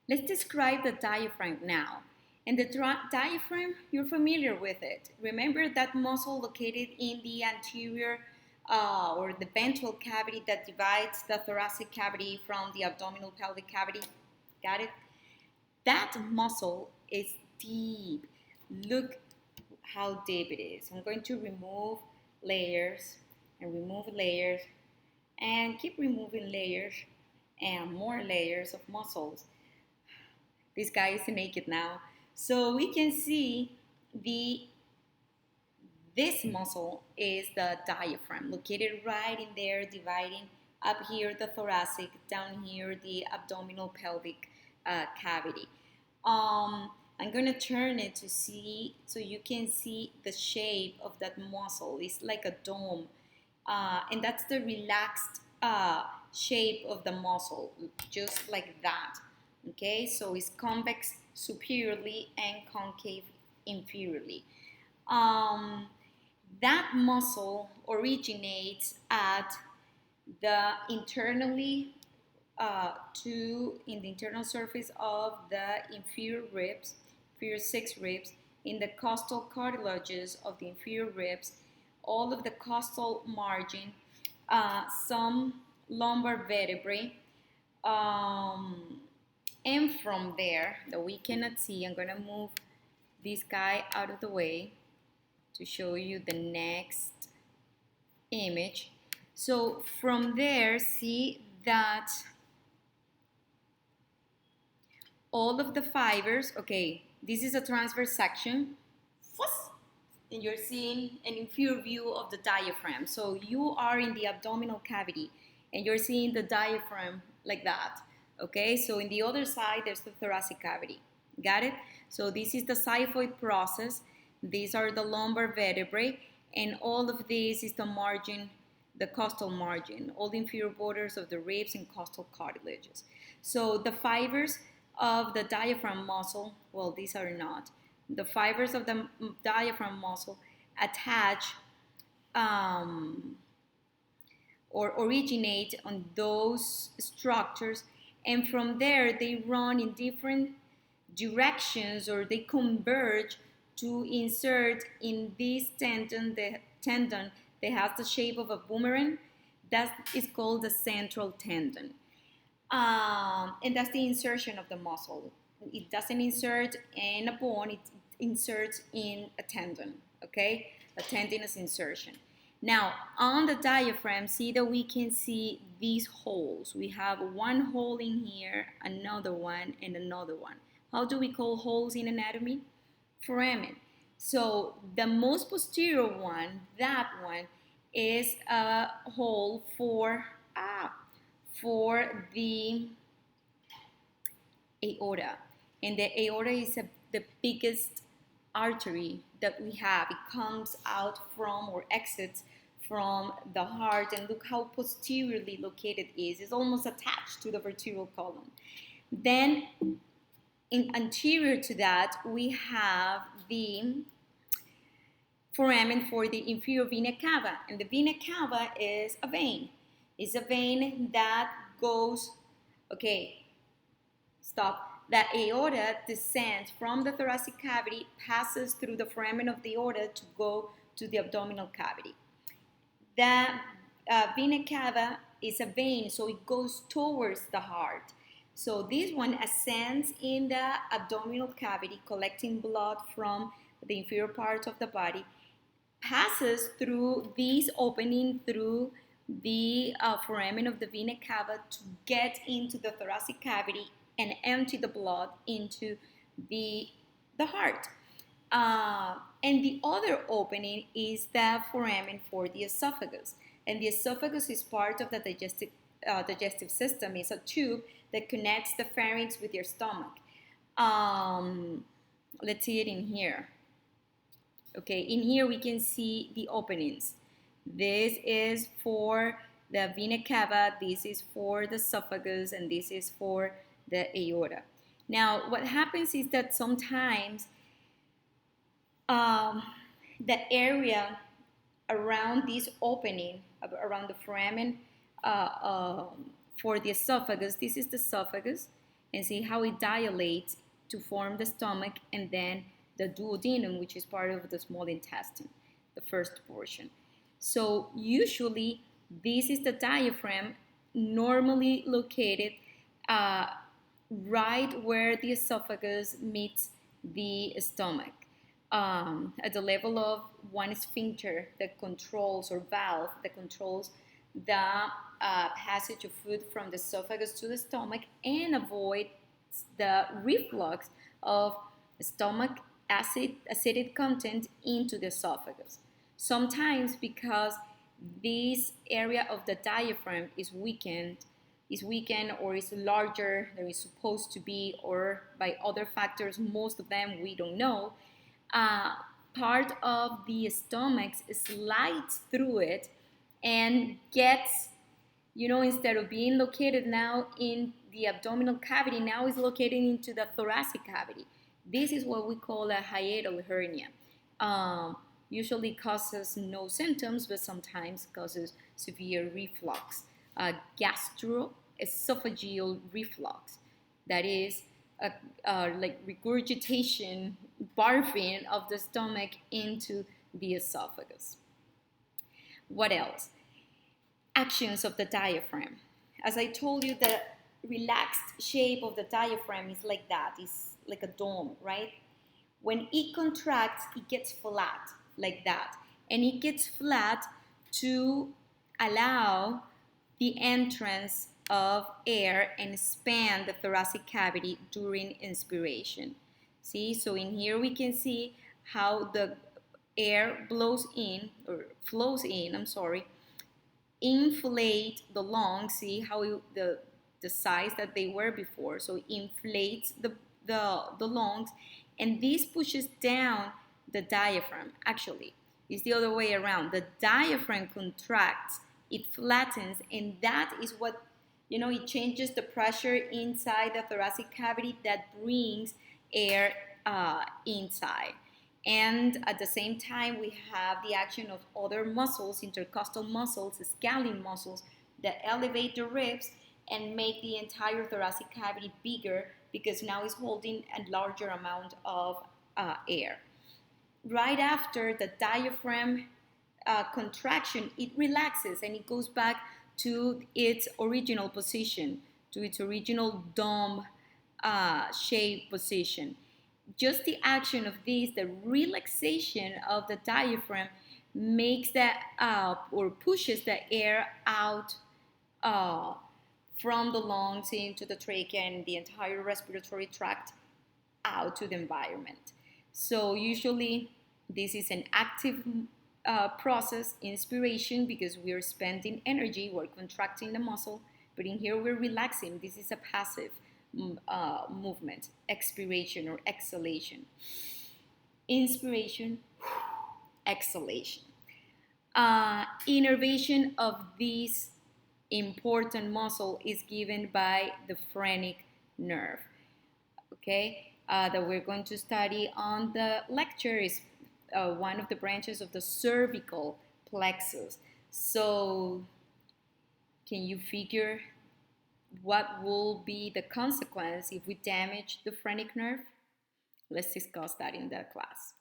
Let's describe the diaphragm now. And the diaphragm, you're familiar with it. Remember that muscle located in the anterior or the ventral cavity that divides the thoracic cavity from the abdominal pelvic cavity? Got it? That muscle is deep. Look how deep it is. I'm going to remove layers and keep removing layers and more layers of muscles. This guy is naked now. So we can see this muscle is the diaphragm, located right in there, dividing up here the thoracic, down here the abdominal pelvic cavity. I'm gonna turn it to see, so you can see the shape of that muscle. It's like a dome, and that's the relaxed shape of the muscle, just like that. Okay, so it's convex superiorly and concave inferiorly. That muscle originates at the internally in the internal surface of the inferior ribs, inferior 6 ribs, in the costal cartilages of the inferior ribs, all of the costal margin, some lumbar vertebrae, and from there that we cannot see, I'm going to move this guy out of the way to show you the next image. So from there, see that all of the fibers, okay, this is a transverse section, and you're seeing an inferior view of the diaphragm. So you are in the abdominal cavity and you're seeing the diaphragm like that. Okay, so in the other side, there's the thoracic cavity. Got it? So this is the xiphoid process. These are the lumbar vertebrae, and all of this is the margin, the costal margin, all the inferior borders of the ribs and costal cartilages. So the fibers of the diaphragm muscle, well, these are not. The fibers of the diaphragm muscle attach or originate on those structures, and from there they run in different directions, or they converge to insert in this tendon, the tendon that has the shape of a boomerang. That is called the central tendon. And that's the insertion of the muscle. It doesn't insert in a bone, it inserts in a tendon, okay? A tendinous insertion. Now, on the diaphragm, see that we can see these holes. We have one hole in here, another one, and another one. How do we call holes in anatomy? Foramen. So the most posterior one, that one, is a hole for the aorta. And the aorta is the biggest artery that we have. It comes out from or exits from the heart, and look how posteriorly located it is. It's almost attached to the vertebral column. Then anterior to that, we have the foramen for the inferior vena cava, and the vena cava is a vein. It's a vein that goes, okay, stop. The aorta descends from the thoracic cavity, passes through the foramen of the aorta to go to the abdominal cavity. The vena cava is a vein, so it goes towards the heart. So this one ascends in the abdominal cavity, collecting blood from the inferior part of the body, passes through this opening through the foramen of the vena cava to get into the thoracic cavity and empty the blood into the heart. And the other opening is the foramen for the esophagus. And the esophagus is part of the digestive system. It's a tube that connects the pharynx with your stomach. Let's see it in here. Okay, in here we can see the openings. This is for the vena cava, this is for the esophagus, and this is for the aorta. Now, what happens is that sometimes the area around this opening, around the foramen for the esophagus, this is the esophagus, and see how it dilates to form the stomach, and then the duodenum, which is part of the small intestine, the first portion. So usually this is the diaphragm, normally located right where the esophagus meets the stomach, at the level of one sphincter that controls, or valve that controls, the passage of food from the esophagus to the stomach and avoids the reflux of stomach acidic content into the esophagus. Sometimes, because this area of the diaphragm is weakened or is larger than it's supposed to be, or by other factors, most of them we don't know, part of the stomach slides through it and gets, instead of being located now in the abdominal cavity, now is located into the thoracic cavity. This is what we call a hiatal hernia. Usually causes no symptoms, but sometimes causes severe reflux, gastroesophageal reflux. That is like regurgitation, barfing of the stomach into the esophagus. What else? Actions of the diaphragm. As I told you, the relaxed shape of the diaphragm is like that. It's like a dome, right? When it contracts, it gets flat like that. And it gets flat to allow the entrance of air and expand the thoracic cavity during inspiration. See, so in here we can see how the air flows in, inflate the lungs. See how the size that they were before. So inflates the lungs, and this pushes down the diaphragm. Actually, it's the other way around. The diaphragm contracts, it flattens, and that is what, it changes the pressure inside the thoracic cavity that brings air inside. And at the same time, we have the action of other muscles, intercostal muscles, scalene muscles, that elevate the ribs and make the entire thoracic cavity bigger, because now it's holding a larger amount of air. Right after the diaphragm contraction, it relaxes and it goes back to its original position, to its original dome shape position. Just the action of this, the relaxation of the diaphragm, makes that or pushes the air out from the lungs into the trachea and the entire respiratory tract out to the environment. So usually this is an active process, inspiration, because we're spending energy, we're contracting the muscle, but in here we're relaxing. This is a passive movement, expiration or exhalation. Inspiration, exhalation. Innervation of this important muscle is given by the phrenic nerve, okay, that we're going to study on the lecture. Is one of the branches of the cervical plexus. So can you figure what will be the consequence if we damage the phrenic nerve? Let's discuss that in the class.